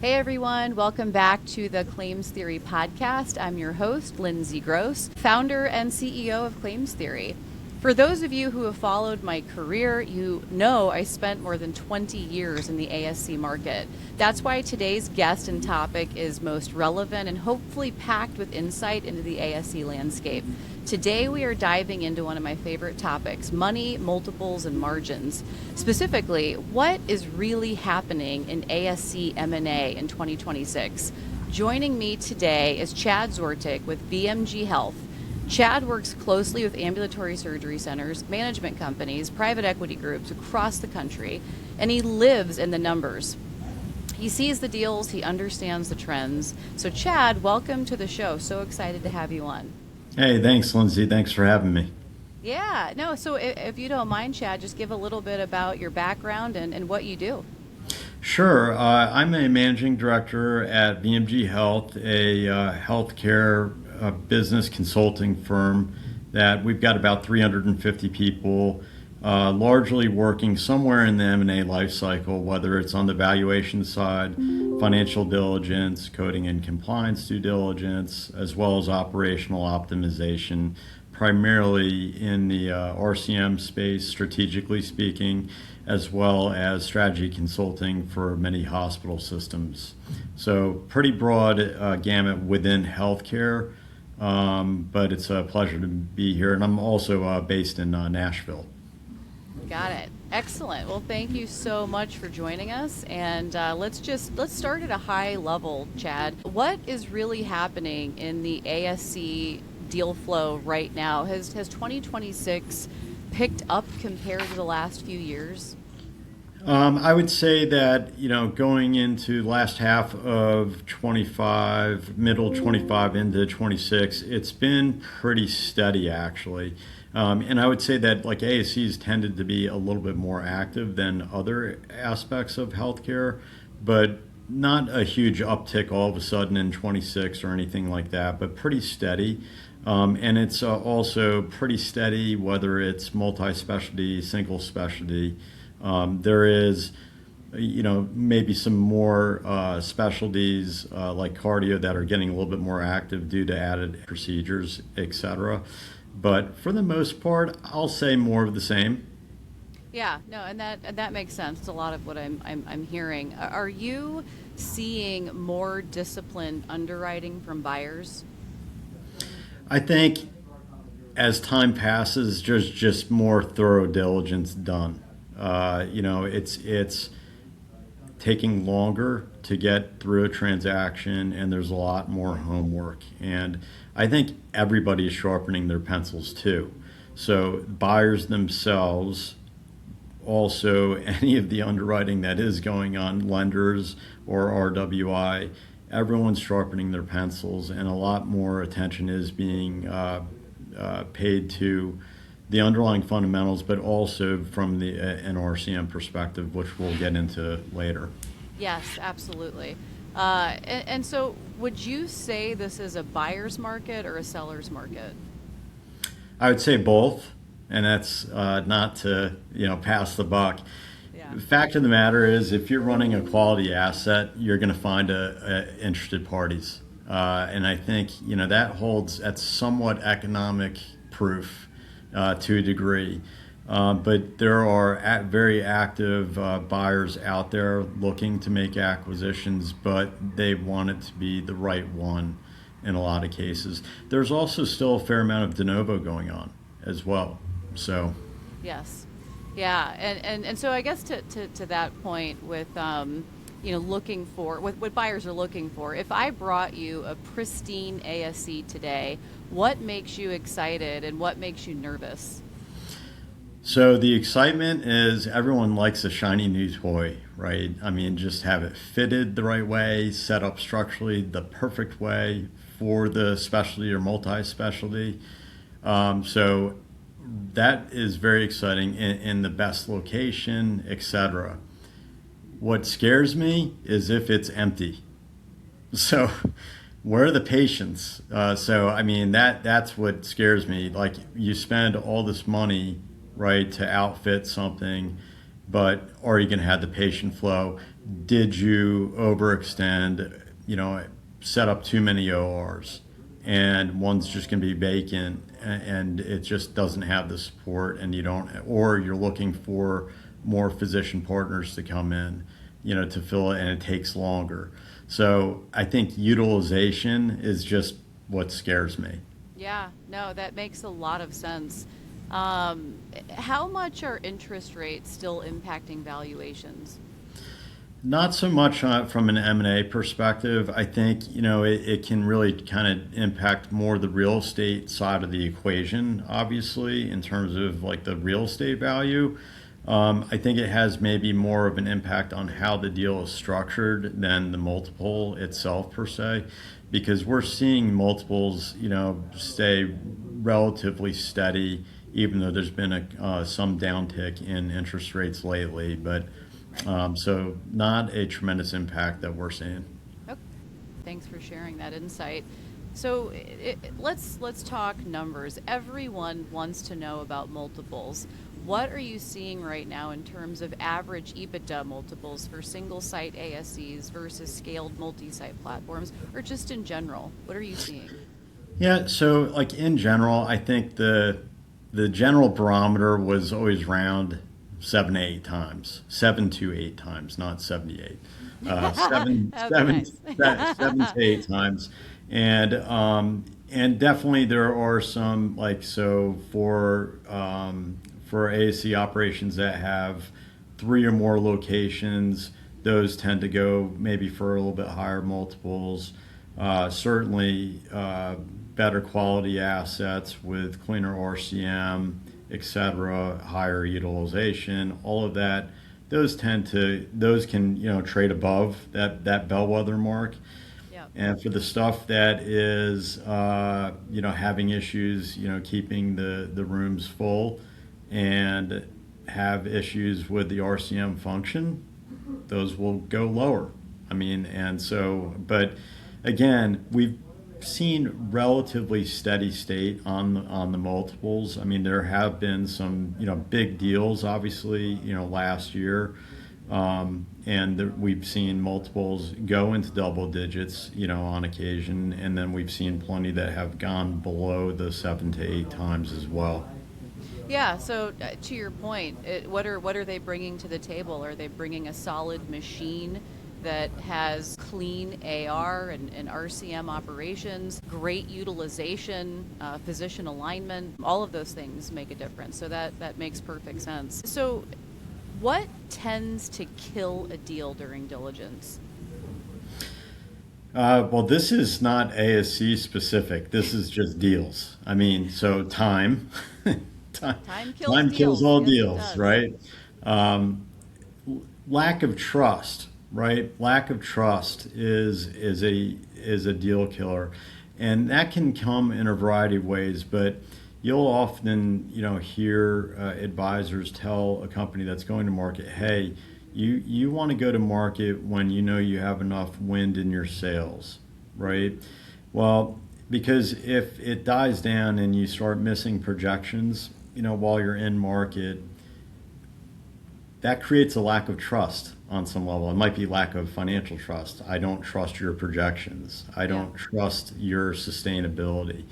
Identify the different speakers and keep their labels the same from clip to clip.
Speaker 1: Hey everyone, welcome back to the Claims Theory podcast. I'm your host, Lindsay Gross, founder and CEO of Claims Theory. For those of you who have followed my career, you know I spent more than 20 years in the ASC market. That's why today's guest and topic is most relevant and hopefully packed with insight into the ASC landscape. Today we are diving into one of my favorite topics, money, multiples, and margins. Specifically, what is really happening in ASC M&A in 2026? Joining me today is Chad Zoretic with BMG Health. Chad works closely with ambulatory surgery centers, management companies, private equity groups across the country, and he lives in the numbers. He sees the deals, he understands the trends. So Chad, welcome to the show. So excited to have you on.
Speaker 2: Hey, thanks, Lindsay. Thanks for having me.
Speaker 1: Yeah, no, so if you don't mind, Chad, just give a little bit about your background and what you do.
Speaker 2: Sure. I'm a managing director at BMG Health, a healthcare business consulting firm that we've got about 350 people, largely working somewhere in the M&A life cycle, whether it's on the valuation side, financial diligence, coding and compliance due diligence, as well as operational optimization, primarily in the RCM space, strategically speaking, as well as strategy consulting for many hospital systems. So pretty broad gamut within healthcare, but it's a pleasure to be here. And I'm also based in Nashville.
Speaker 1: Got it. Excellent. Well, thank you so much for joining us. And let's start at a high level, Chad. What is really happening in the ASC deal flow right now? Has 2026 picked up compared to the last few years?
Speaker 2: I would say that, going into the last half of 25, middle 25 into 26, it's been pretty steady actually. And I would say that like ASCs tended to be a little bit more active than other aspects of healthcare, but not a huge uptick all of a sudden in 26 or anything like that, but pretty steady. And it's also pretty steady whether it's multi-specialty, single specialty. There is, maybe some more specialties like cardio that are getting a little bit more active due to added procedures, et cetera. But for the most part, I'll say more of the same.
Speaker 1: Yeah, no, and that makes sense. It's a lot of what I'm hearing. Are you seeing more disciplined underwriting from buyers?
Speaker 2: I think as time passes, there's just more thorough diligence done. It's taking longer to get through a transaction, and there's a lot more homework. And I think everybody is sharpening their pencils too. So buyers themselves, also any of the underwriting that is going on, lenders or RWI, everyone's sharpening their pencils, and a lot more attention is being paid to the underlying fundamentals, but also from an RCM perspective, which we'll get into later.
Speaker 1: Yes, absolutely. And so would you say this is a buyer's market or a seller's market?
Speaker 2: I would say both, and that's not to pass the buck.
Speaker 1: Yeah.
Speaker 2: The fact of the matter is, if you're running a quality asset, you're going to find interested parties, and I think that's somewhat economic proof to a degree. But there are very active buyers out there looking to make acquisitions, but they want it to be the right one in a lot of cases. There's also still a fair amount of de novo going on as well. So,
Speaker 1: yes. Yeah. And so I guess to that point with, looking for what buyers are looking for, if I brought you a pristine ASC today, what makes you excited and what makes you nervous?
Speaker 2: So the excitement is everyone likes a shiny new toy, right? I mean, just have it fitted the right way, set up structurally the perfect way for the specialty or multi-specialty. So that is very exciting in the best location, etc. What scares me is if it's empty. So where are the patients? That's what scares me. Like, you spend all this money, right, to outfit something, but are you going to have the patient flow? did you overextend, set up too many ORs, and one's just going to be vacant and it just doesn't have the support, and you don't, or you're looking for more physician partners to come in, to fill it, and it takes longer. So I think utilization is just what scares me.
Speaker 1: Yeah, no, that makes a lot of sense. How much are interest rates still impacting valuations?
Speaker 2: Not so much from an M&A perspective. I think, it can really kind of impact more the real estate side of the equation, obviously, in terms of like the real estate value. I think it has maybe more of an impact on how the deal is structured than the multiple itself per se, because we're seeing multiples, stay relatively steady, even though there's been some downtick in interest rates lately. But so not a tremendous impact that we're seeing.
Speaker 1: Okay. Thanks for sharing that insight. So let's talk numbers. Everyone wants to know about multiples. What are you seeing right now in terms of average EBITDA multiples for single-site ASCs versus scaled multi-site platforms, or just in general? What are you seeing?
Speaker 2: Yeah, so like in general, I think the general barometer was always around 7 to 8 times, not 78. Seven,
Speaker 1: Okay, nice.
Speaker 2: 7 to 8 times, and definitely there are some for ASC operations that have 3 or more locations, those tend to go maybe for a little bit higher multiples. Certainly, better quality assets with cleaner RCM, et cetera, higher utilization, all of that. Those can trade above that bellwether mark.
Speaker 1: Yeah.
Speaker 2: And for the stuff that is having issues, keeping the rooms full, and have issues with the RCM function, those will go lower. But again, we've seen relatively steady state on the multiples. There have been some big deals, obviously, last year, and we've seen multiples go into double digits, on occasion, and then we've seen plenty that have gone below the 7 to 8 times as well.
Speaker 1: Yeah. So to your point, what are they bringing to the table? Are they bringing a solid machine that has clean AR and RCM operations, great utilization, physician alignment? All of those things make a difference. So that makes perfect sense. So what tends to kill a deal during diligence?
Speaker 2: Well, this is not ASC specific. This is just deals. So time,
Speaker 1: Time kills
Speaker 2: time kills
Speaker 1: deals.
Speaker 2: all
Speaker 1: Yes, it
Speaker 2: deals,
Speaker 1: does.
Speaker 2: right? Um, Lack of trust, right? Lack of trust is a deal killer, and that can come in a variety of ways. But you'll often hear advisors tell a company that's going to market, hey, you want to go to market when you have enough wind in your sails, right? Well, because if it dies down and you start missing projections, while you're in market, that creates a lack of trust on some level. It might be lack of financial trust. I don't trust your projections. I don't trust your sustainability.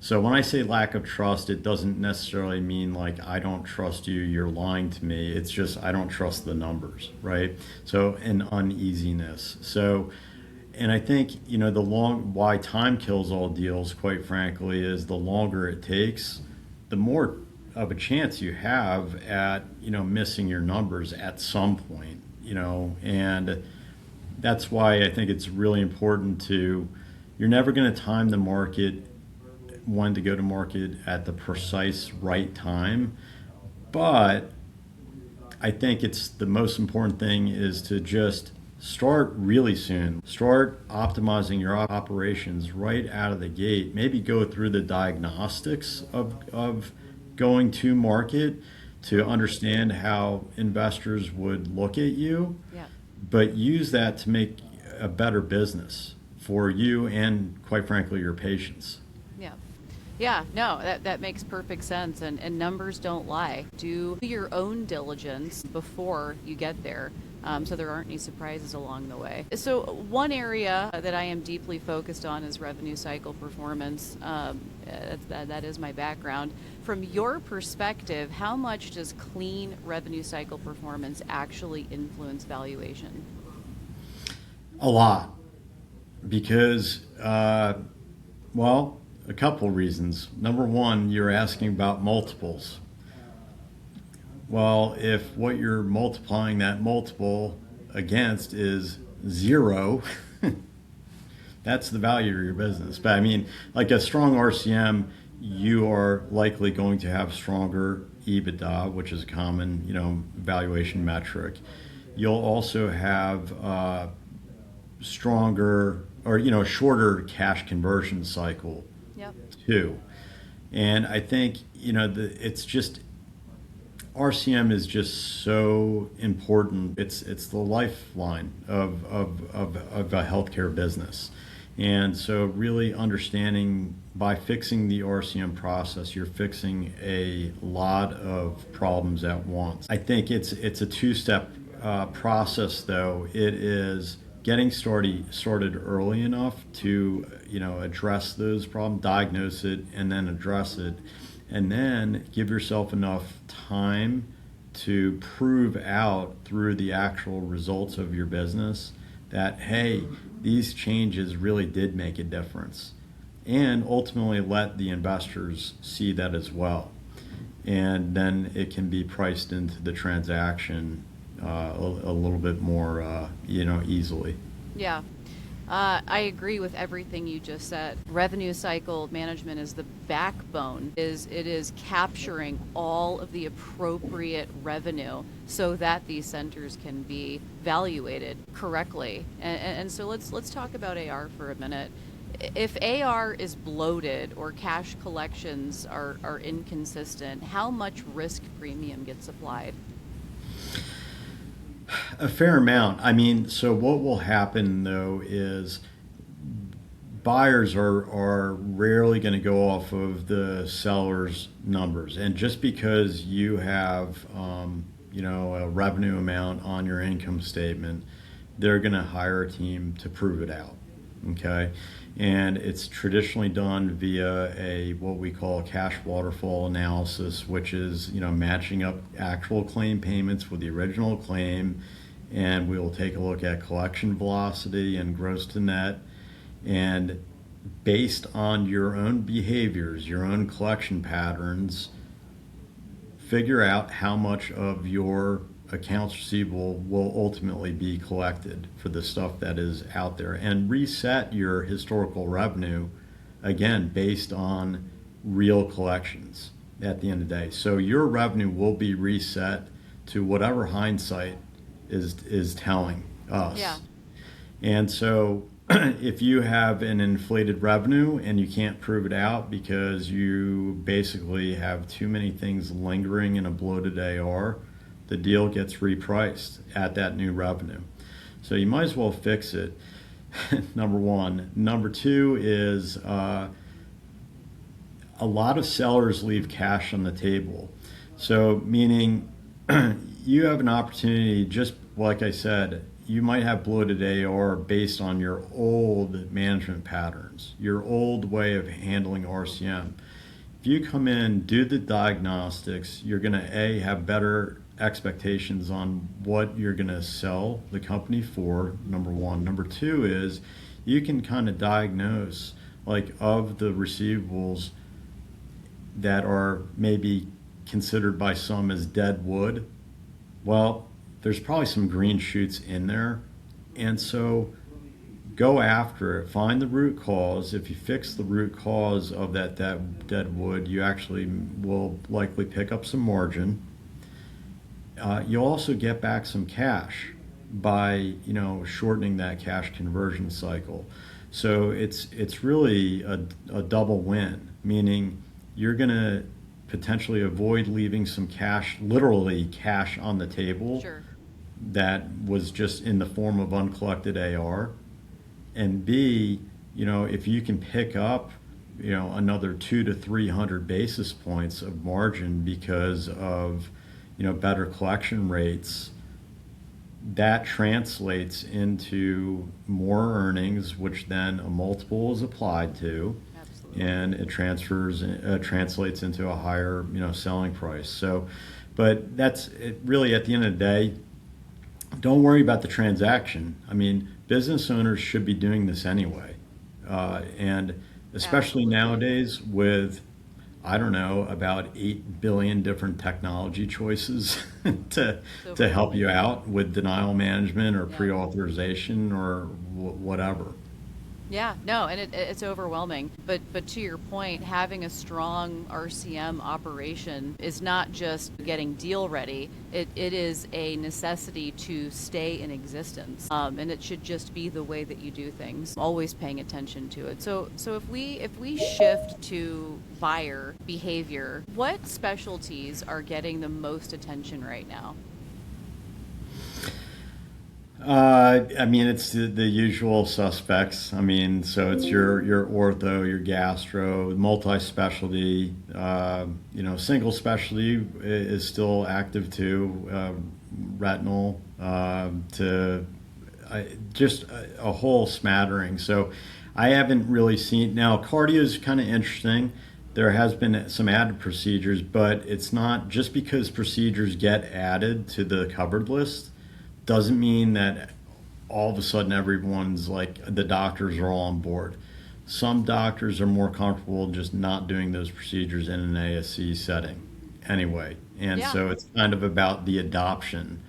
Speaker 2: So when I say lack of trust, it doesn't necessarily mean like I don't trust you, you're lying to me. It's just I don't trust the numbers, right? So an uneasiness. So, and I think why time kills all deals, quite frankly, is the longer it takes, the more of a chance you have at missing your numbers at some point, and that's why I think it's really important you're never going to time the market when to go to market at the precise right time, but I think it's the most important thing is to just start really soon. Start optimizing your operations right out of the gate. Maybe go through the diagnostics of going to market to understand how investors would look at you, but use that to make a better business for you and, quite frankly, your patients.
Speaker 1: Yeah, no, that makes perfect sense. And numbers don't lie. Do your own diligence before you get there. so there aren't any surprises along the way. So one area that I am deeply focused on is revenue cycle performance. That is my background. From your perspective, how much does clean revenue cycle performance actually influence valuation?
Speaker 2: A lot, because, well, a couple reasons. Number one, you're asking about multiples. Well, if what you're multiplying that multiple against is zero, that's the value of your business. But I mean, like a strong RCM, you are likely going to have stronger EBITDA, which is a common, valuation metric. You'll also have stronger or shorter cash conversion cycle.
Speaker 1: Yep.
Speaker 2: Too. And I think it's just RCM is just so important. It's the lifeline of a healthcare business. And so really understanding by fixing the RCM process, you're fixing a lot of problems at once. I think it's a two-step process, though. It is getting started early enough to address those problems, diagnose it, and then address it, and then give yourself enough time to prove out through the actual results of your business that, hey, these changes really did make a difference, and ultimately let the investors see that as well. And then it can be priced into the transaction a little bit more, easily.
Speaker 1: Yeah. I agree with everything you just said. Revenue cycle management is the backbone. It is capturing all of the appropriate revenue so that these centers can be valuated correctly. And so let's talk about AR for a minute. If AR is bloated or cash collections are inconsistent, how much risk premium gets applied?
Speaker 2: A fair amount. I mean, so what will happen though is buyers are rarely going to go off of the seller's numbers, and just because you have a revenue amount on your income statement, they're going to hire a team to prove it out. Okay, and it's traditionally done via what we call a cash waterfall analysis, which is matching up actual claim payments with the original claim, and we will take a look at collection velocity and gross to net, and based on your own behaviors, your own collection patterns, figure out how much of your accounts receivable will ultimately be collected for the stuff that is out there, and reset your historical revenue again based on real collections at the end of the day. So your revenue will be reset to whatever hindsight is telling us.
Speaker 1: Yeah.
Speaker 2: And so if you have an inflated revenue and you can't prove it out because you basically have too many things lingering in a bloated AR, the deal gets repriced at that new revenue. So you might as well fix it, number one. Number two is a lot of sellers leave cash on the table. So meaning you have an opportunity, just like I said, you might have bloated AR based on your old management patterns, your old way of handling RCM. If you come in, do the diagnostics, you're going to have better expectations on what you're going to sell the company for, number one. Number two is you can kind of diagnose, like, of the receivables that are maybe considered by some as dead wood. Well, there's probably some green shoots in there, and so go after it. Find the root cause. If you fix the root cause of that dead wood, you actually will likely pick up some margin. You'll also get back some cash by shortening that cash conversion cycle. So it's really a double win, meaning you're going to potentially avoid leaving some cash, literally cash on the table.
Speaker 1: Sure.
Speaker 2: That was just in the form of uncollected AR. And B, if you can pick up another 200 to 300 basis points of margin because of better collection rates, that translates into more earnings, which then a multiple is applied to,
Speaker 1: Absolutely.
Speaker 2: and it translates into a higher selling price. So, but that's it, really at the end of the day. Don't worry about the transaction. I mean, business owners should be doing this anyway, and especially
Speaker 1: Absolutely.
Speaker 2: nowadays with I don't know, about 8 billion different technology choices to,
Speaker 1: So
Speaker 2: to help
Speaker 1: overwhelming.
Speaker 2: you out with denial management or
Speaker 1: Yeah.
Speaker 2: pre-authorization or whatever.
Speaker 1: Yeah, no, and it's overwhelming. But to your point, having a strong RCM operation is not just getting deal ready. It is a necessity to stay in existence, and it should just be the way that you do things. Always paying attention to it. So if we shift to buyer behavior, what specialties are getting the most attention right now?
Speaker 2: I mean, it's the usual suspects. I mean, so it's your ortho, your gastro, multi-specialty. Single specialty is still active too. Retinal to just a whole smattering. So I haven't really seen. Now, cardio is kind of interesting. There has been some added procedures, but it's not just because procedures get added to the covered list doesn't mean that all of a sudden everyone's like the doctors are all on board. Some doctors are more comfortable just not doing those procedures in an ASC setting anyway. And
Speaker 1: Yeah,
Speaker 2: so it's kind of about the adoption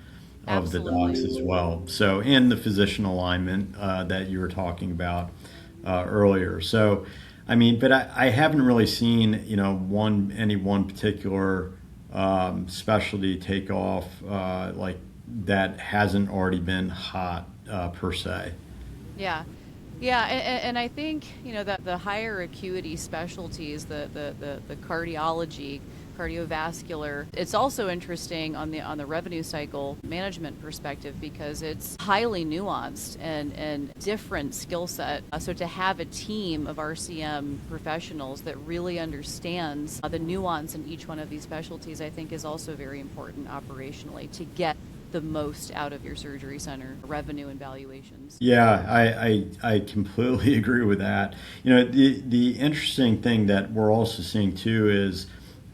Speaker 2: of the docs
Speaker 1: absolutely.
Speaker 2: as well. So, and the physician alignment that you were talking about earlier. So, I mean, but I haven't really seen, any one particular specialty take off like that hasn't already been hot per se.
Speaker 1: Yeah. Yeah, and I think, that the higher acuity specialties, the cardiology, cardiovascular, it's also interesting on the revenue cycle management perspective because it's highly nuanced and different skill set. So to have a team of RCM professionals that really understands the nuance in each one of these specialties, I think is also very important operationally to get the most out of your surgery center revenue and valuations.
Speaker 2: Yeah, I completely agree with that. The interesting thing that we're also seeing too is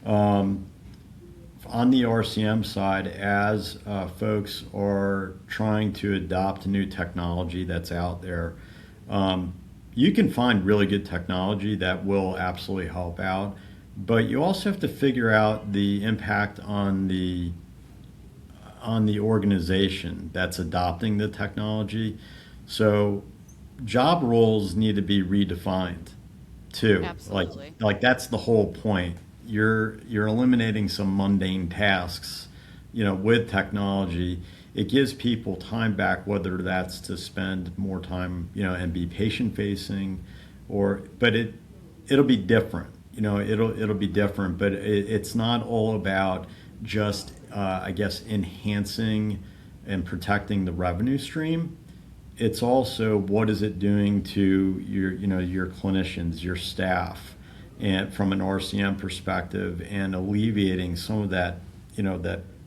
Speaker 2: um, on the RCM side, as folks are trying to adopt new technology that's out there, um, you can find really good technology that will absolutely help out, but you also have to figure out the impact on the organization that's adopting the technology. So job roles need to be redefined too. Like
Speaker 1: Absolutely.
Speaker 2: like that's the whole point. You're eliminating some mundane tasks, with technology. It gives people time back, whether that's to spend more time, and be patient facing, but it'll be different. It'll be different, but it's not all about just I guess enhancing and protecting the revenue stream. It's also what is it doing to your clinicians, your staff, and from an RCM perspective, and alleviating some of that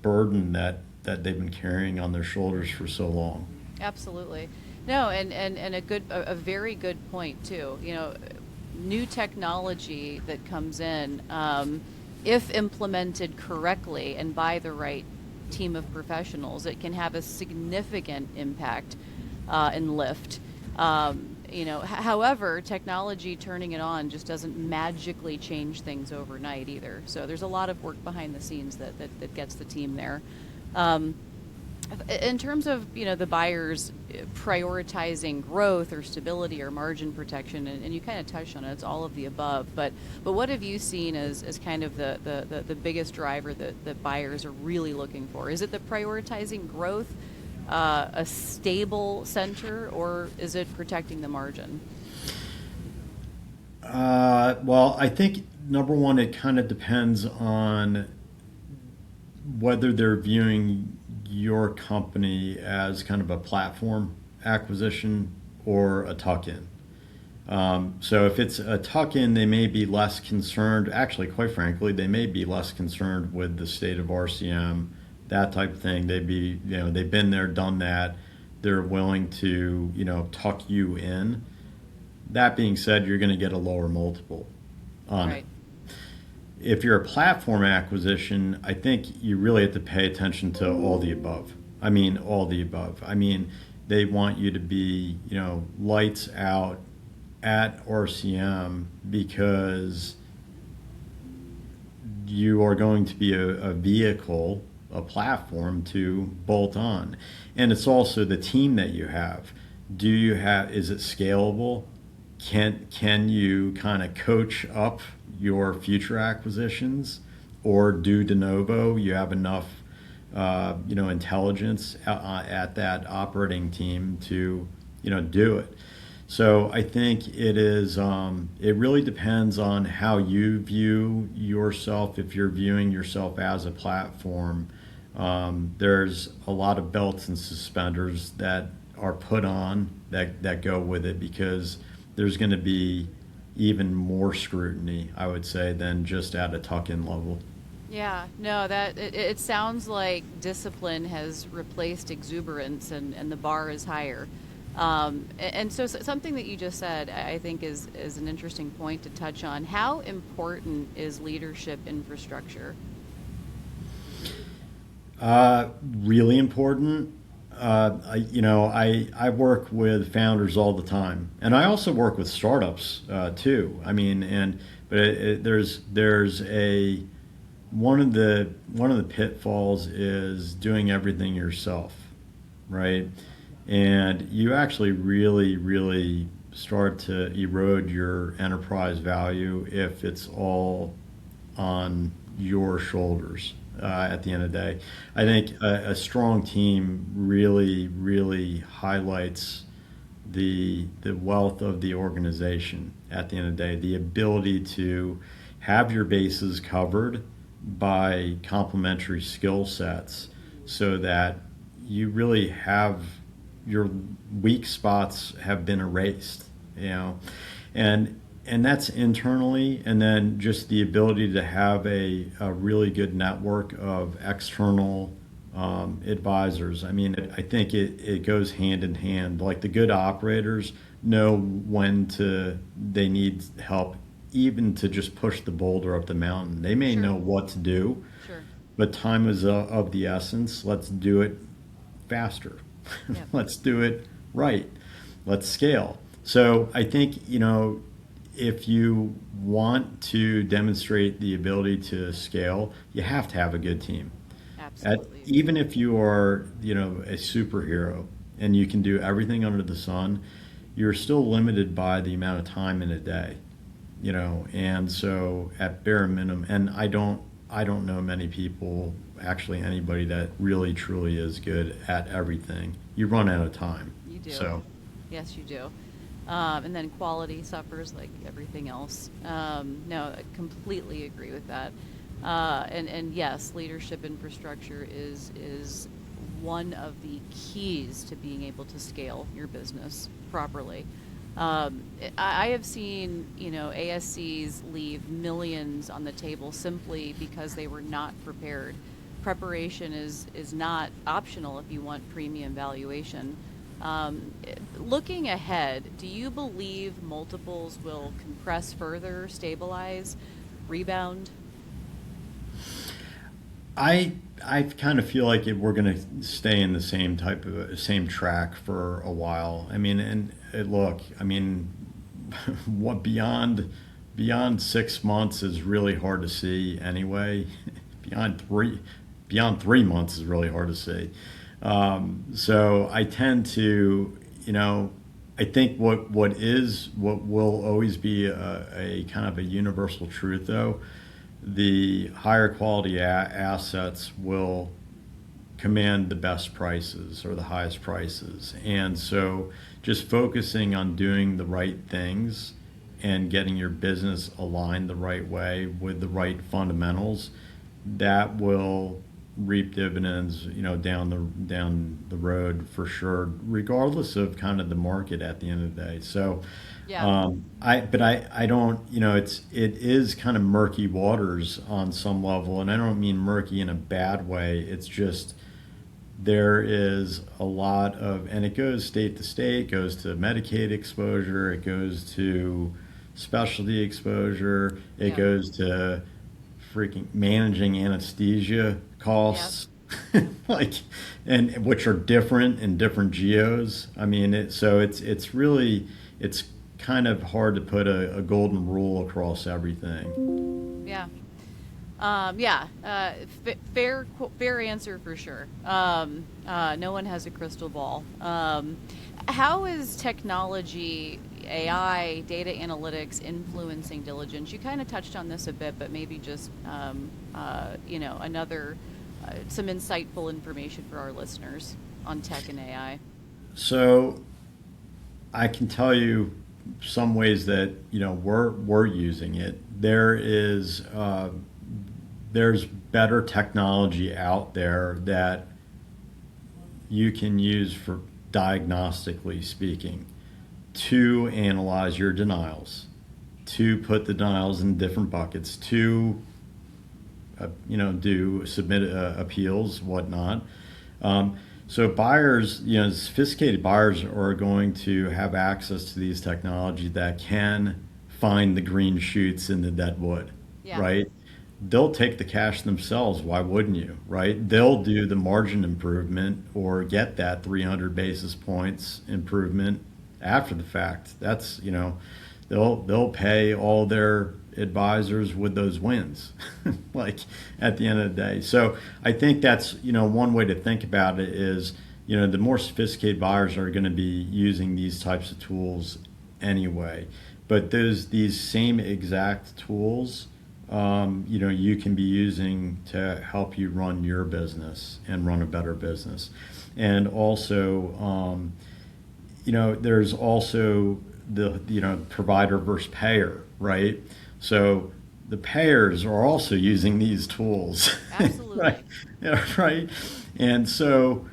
Speaker 2: burden that they've been carrying on their shoulders for so long.
Speaker 1: Absolutely. No, and a very good point too. New technology that comes in, if implemented correctly and by the right team of professionals, it can have a significant impact and lift. However, technology turning it on just doesn't magically change things overnight either. So there's a lot of work behind the scenes that gets the team there. Um, in terms of the buyers prioritizing growth or stability or margin protection, and you kind of touched on it, it's all of the above. But what have you seen as kind of the biggest driver that buyers are really looking for? Is it the prioritizing growth, a stable center, or is it protecting the margin?
Speaker 2: Well, I think number one, it kind of depends on whether they're viewing your company as kind of a platform acquisition or a tuck-in. So if it's a tuck-in, they may be less concerned. Actually, quite frankly, they may be less concerned with the state of RCM that type of thing. They've been there, done that. They're willing to, tuck you in. That being said, you're going to get a lower multiple on it.
Speaker 1: Right.
Speaker 2: If you're a platform acquisition, I think you really have to pay attention to all the above. I mean, all the above. I mean, they want you to be, lights out at RCM because you are going to be a vehicle, a platform to bolt on. And it's also the team that you have. Is it scalable? Can you kind of coach up your future acquisitions or do de novo? You have enough, intelligence at that operating team to, do it. So I think it really depends on how you view yourself. If you're viewing yourself as a platform, there's a lot of belts and suspenders that are put on that go with it, because there's going to be even more scrutiny, I would say, than just at a tuck-in level.
Speaker 1: Yeah, no, it sounds like discipline has replaced exuberance, and the bar is higher. And so something that you just said, I think, is an interesting point to touch on. How important is leadership infrastructure?
Speaker 2: Really important. I work with founders all the time, and I also work with startups too. I mean, there's a one of the pitfalls is doing everything yourself, right? And you actually really start to erode your enterprise value if it's all on your shoulders. At the end of the day, I think a strong team really highlights the wealth of the organization. At the end of the day, the ability to have your bases covered by complementary skill sets, so that you really have your weak spots have been erased, and that's internally, and then just the ability to have a really good network of external advisors. I mean, I think it goes hand in hand. Like, the good operators know when they need help, even to just push the boulder up the mountain. They may
Speaker 1: Sure.
Speaker 2: know what to do,
Speaker 1: Sure.
Speaker 2: but time is of the essence. Let's do it faster.
Speaker 1: Yep.
Speaker 2: Let's do it right. Let's scale. So I think, if you want to demonstrate the ability to scale, you have to have a good team.
Speaker 1: Absolutely.
Speaker 2: Even if you are, a superhero and you can do everything under the sun, you're still limited by the amount of time in a day, And so, at bare minimum, and I don't know many people, actually anybody, that really truly is good at everything. You run out of time.
Speaker 1: You do.
Speaker 2: So.
Speaker 1: Yes, you do. And then quality suffers like everything else. No, I completely agree with that. And yes, leadership infrastructure is one of the keys to being able to scale your business properly. I have seen, ASCs leave millions on the table simply because they were not prepared. Preparation is not optional if you want premium valuation. Looking ahead, do you believe multiples will compress further, stabilize, rebound?
Speaker 2: I kind of feel like we're going to stay in the same track for a while. I mean, look, I mean, what beyond 6 months is really hard to see anyway. beyond 3 months is really hard to see. So I tend to, I think what will always be a kind of a universal truth, though, the higher quality assets will command the best prices or the highest prices. And so just focusing on doing the right things and getting your business aligned the right way with the right fundamentals, that will reap dividends, down the road for sure, regardless of kind of the market at the end of the day. So,
Speaker 1: Yeah.
Speaker 2: I don't, it is kind of murky waters on some level, and I don't mean murky in a bad way. It's just there is a lot of, and it goes state to state, goes to Medicaid exposure, it goes to specialty exposure, it
Speaker 1: Yeah.
Speaker 2: goes to freaking managing anesthesia
Speaker 1: Yeah.
Speaker 2: costs, like, and which are different in different geos. I mean, it's really, it's kind of hard to put a golden rule across everything.
Speaker 1: Yeah. Yeah, fair answer for sure. No one has a crystal ball. How is technology, AI, data analytics influencing diligence? You kind of touched on this a bit, but maybe just another some insightful information for our listeners on tech and AI.
Speaker 2: So I can tell you some ways that we're using it. There's better technology out there that you can use for diagnostically speaking to analyze your denials, to put the denials in different buckets, to do submit appeals, whatnot. So buyers, sophisticated buyers are going to have access to these technology that can find the green shoots in the dead wood,
Speaker 1: Yeah.
Speaker 2: right? They'll take the cash themselves. Why wouldn't you, right? They'll do the margin improvement or get that 300 basis points improvement after the fact. That's, they'll pay all their advisors with those wins, like at the end of the day. So I think that's, one way to think about it is, the more sophisticated buyers are going to be using these types of tools anyway. But these same exact tools, you can be using to help you run your business and run a better business. And also, there's also the provider versus payer, right? So the payers are also using these tools, right?
Speaker 1: Absolutely.
Speaker 2: Yeah, right. And so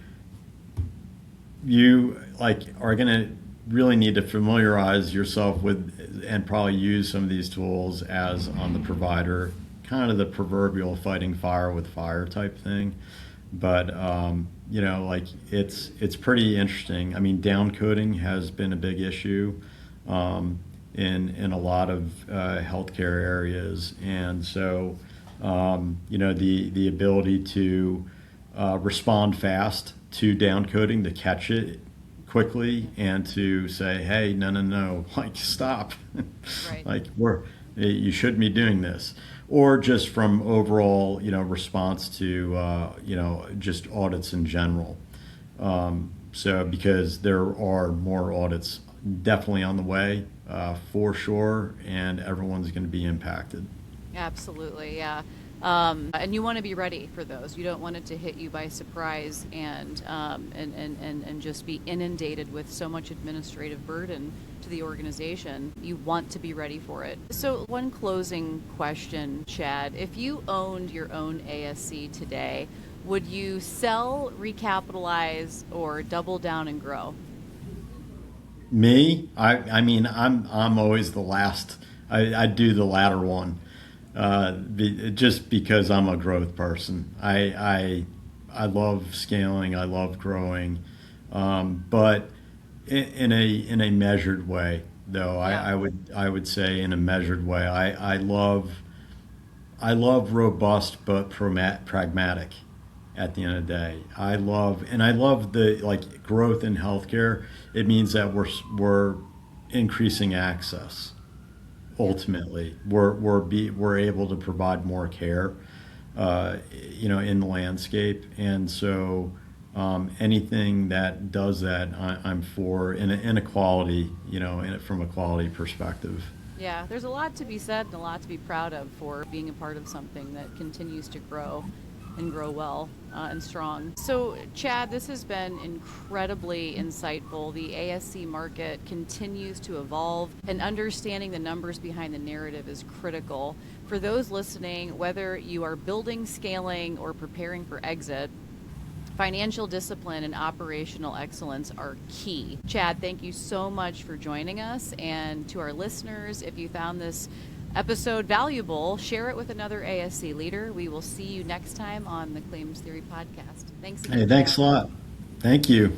Speaker 2: you are going to really need to familiarize yourself with and probably use some of these tools as on the provider, kind of the proverbial fighting fire with fire type thing. But it's pretty interesting. I mean, downcoding has been a big issue in a lot of healthcare areas, and so the ability to respond fast to downcoding, to catch it quickly and to say, hey, no, like stop,
Speaker 1: Right.
Speaker 2: like you shouldn't be doing this, or just from overall response to just audits in general. So because there are more audits definitely on the way, for sure, and everyone's going to be impacted.
Speaker 1: Absolutely, yeah. And you want to be ready for those. You don't want it to hit you by surprise and just be inundated with so much administrative burden to the organization. You want to be ready for it. So one closing question, Chad. If you owned your own ASC today, would you sell, recapitalize, or double down and grow?
Speaker 2: Me, I mean, I'm always the last. I do the latter one, just because I'm a growth person. I love scaling. I love growing, but in a measured way. Though
Speaker 1: Yeah.
Speaker 2: I would say in a measured way. I love robust but pragmatic. At the end of the day, I love the growth in healthcare. It means that we're increasing access.
Speaker 1: Yeah.
Speaker 2: Ultimately, we're able to provide more care, in the landscape, and so anything that does that, I'm for in a quality, from a quality perspective.
Speaker 1: Yeah, there's a lot to be said and a lot to be proud of for being a part of something that continues to grow. and grow well and strong. So, Chad, this has been incredibly insightful. The ASC market continues to evolve, and understanding the numbers behind the narrative is critical. For those listening, whether you are building, scaling, or preparing for exit, financial discipline and operational excellence are key. Chad, thank you so much for joining us. And to our listeners, if you found this episode valuable, share it with another ASC leader. We will see you next time on the Claims Theory Podcast. Thanks again.
Speaker 2: Hey, thanks a lot. Thank you.